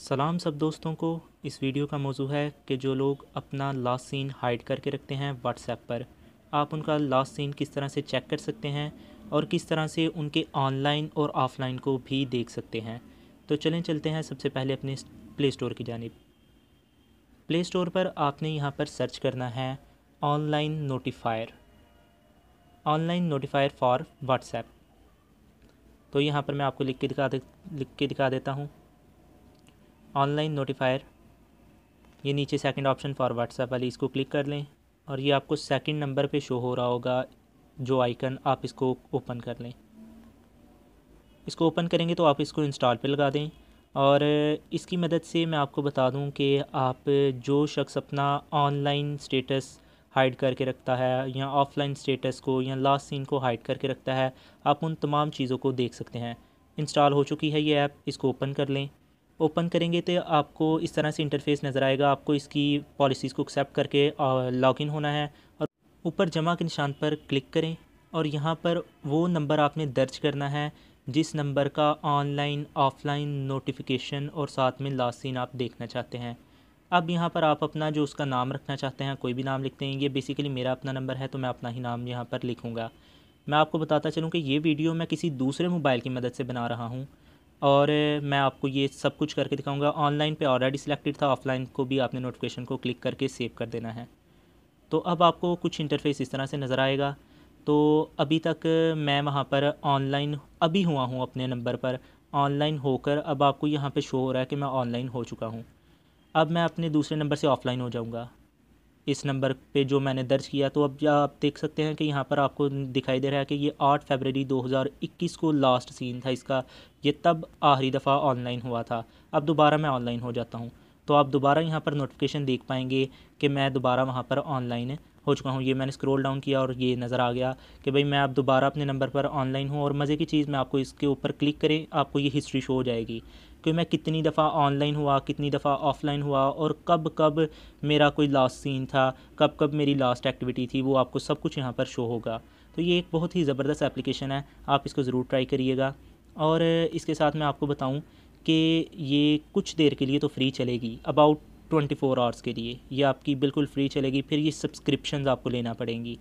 सलाम सब दोस्तों को। इस वीडियो का मौजू है कि जो लोग अपना लास्ट सीन हाइड करके रखते हैं व्हाट्सएप पर, आप उनका लास्ट सीन किस तरह से चेक कर सकते हैं और किस तरह से उनके ऑनलाइन और ऑफ़लाइन को भी देख सकते हैं। तो चलें चलते हैं सबसे पहले अपने प्ले स्टोर की जानिब। प्ले स्टोर पर आपने यहाँ पर सर्च करना है ऑनलाइन नोटिफायर फॉर व्हाट्सएप। तो यहाँ पर मैं आपको लिख के दिखा देता हूँ। ऑनलाइन नोटिफायर, ये नीचे सेकंड ऑप्शन फॉर व्हाट्सएप वाली, इसको क्लिक कर लें और ये आपको सेकंड नंबर पे शो हो रहा होगा जो आइकन, आप इसको ओपन कर लें। इसको ओपन करेंगे तो आप इसको इंस्टॉल पे लगा दें। और इसकी मदद से मैं आपको बता दूं कि आप जो शख्स अपना ऑनलाइन स्टेटस हाइड करके रखता है या ऑफ़लाइन स्टेटस को या लास्ट सीन को हाइड करके रखता है, आप उन तमाम चीज़ों को देख सकते हैं। इंस्टॉल हो चुकी है ये ऐप, इसको ओपन कर लें। ओपन करेंगे तो आपको इस तरह से इंटरफेस नज़र आएगा। आपको इसकी पॉलिसीज़ को एक्सेप्ट करके लॉगिन होना है और ऊपर जमा के निशान पर क्लिक करें और यहाँ पर वो नंबर आपने दर्ज करना है जिस नंबर का ऑनलाइन ऑफ़लाइन नोटिफिकेशन और साथ में लास्ट सीन आप देखना चाहते हैं। अब यहाँ पर आप अपना जो उसका नाम रखना चाहते हैं, कोई भी नाम लिखते हैं। ये बेसिकली मेरा अपना नंबर है तो मैं अपना ही नाम यहाँ पर लिखूँगा। मैं आपको बताता चलूँ कि ये वीडियो मैं किसी दूसरे मोबाइल की मदद से बना रहा हूँ और मैं आपको ये सब कुछ करके दिखाऊंगा। ऑनलाइन पे ऑलरेडी सिलेक्टेड था, ऑफ़लाइन को भी आपने नोटिफिकेशन को क्लिक करके सेव कर देना है। तो अब आपको कुछ इंटरफेस इस तरह से नज़र आएगा। तो अभी तक मैं वहाँ पर ऑनलाइन अभी हुआ हूँ अपने नंबर पर, ऑनलाइन होकर अब आपको यहाँ पे शो हो रहा है कि मैं ऑनलाइन हो चुका हूँ। अब मैं अपने दूसरे नंबर से ऑफ़लाइन हो जाऊँगा इस नंबर पे जो मैंने दर्ज किया। तो अब आप देख सकते हैं कि यहाँ पर आपको दिखाई दे रहा है कि ये 8 फरवरी 2021 को लास्ट सीन था इसका। ये तब आखिरी दफ़ा ऑनलाइन हुआ था। अब दोबारा मैं ऑनलाइन हो जाता हूँ तो आप दोबारा यहाँ पर नोटिफिकेशन देख पाएंगे कि मैं दोबारा वहाँ पर ऑनलाइन हो चुका हूँ। ये मैंने स्क्रॉल डाउन किया और ये नज़र आ गया कि भाई मैं अब दोबारा अपने नंबर पर ऑनलाइन हूँ। और मज़े की चीज़, मैं आपको इसके ऊपर क्लिक करें आपको ये हिस्ट्री शो हो जाएगी कि मैं कितनी दफ़ा ऑनलाइन हुआ, कितनी दफ़ा ऑफ़लाइन हुआ और कब कब मेरा कोई लास्ट सीन था, कब कब मेरी लास्ट एक्टिविटी थी, वो आपको सब कुछ यहाँ पर शो होगा। तो ये एक बहुत ही ज़बरदस्त एप्लीकेशन है, आप इसको ज़रूर ट्राई करिएगा। और इसके साथ मैं आपको बताऊँ कि ये कुछ देर के लिए तो फ्री चलेगी, अबाउट 24 आवर्स के लिए ये आपकी बिल्कुल फ्री चलेगी। फिर ये सब्सक्रिप्शन आपको लेना पड़ेंगी।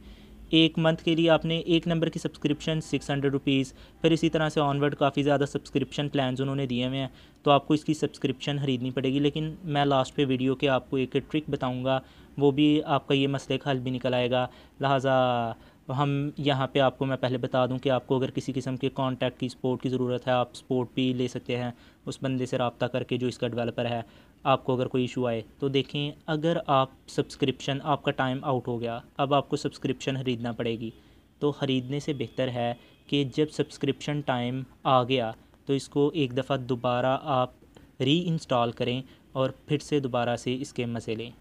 एक मंथ के लिए आपने एक नंबर की सब्सक्रिप्शन 600 रुपीज़, फिर इसी तरह से ऑनवर्ड काफ़ी ज़्यादा सब्सक्रिप्शन प्लान्स उन्होंने दिए हुए हैं, तो आपको इसकी सब्सक्रिप्शन ख़रीदनी पड़ेगी। लेकिन मैं लास्ट पे वीडियो के आपको एक ट्रिक बताऊंगा, वो भी आपका ये मसले का हल भी निकल आएगा। लिहाजा हम यहाँ पे आपको मैं पहले बता दूं कि आपको अगर किसी किस्म के कॉन्टैक्ट की सपोर्ट की ज़रूरत है, आप सपोर्ट भी ले सकते हैं उस बंदे से रब्ता करके जो इसका डेवलपर है। आपको अगर कोई इशू आए तो देखें, अगर आप सब्सक्रिप्शन, आपका टाइम आउट हो गया, अब आपको सब्सक्रिप्शन ख़रीदना पड़ेगी। तो ख़रीदने से बेहतर है कि जब सब्सक्रिप्शन टाइम आ गया तो इसको एक दफ़ा दोबारा आप री इंस्टॉल करें और फिर से दोबारा से इसके मज़े लें।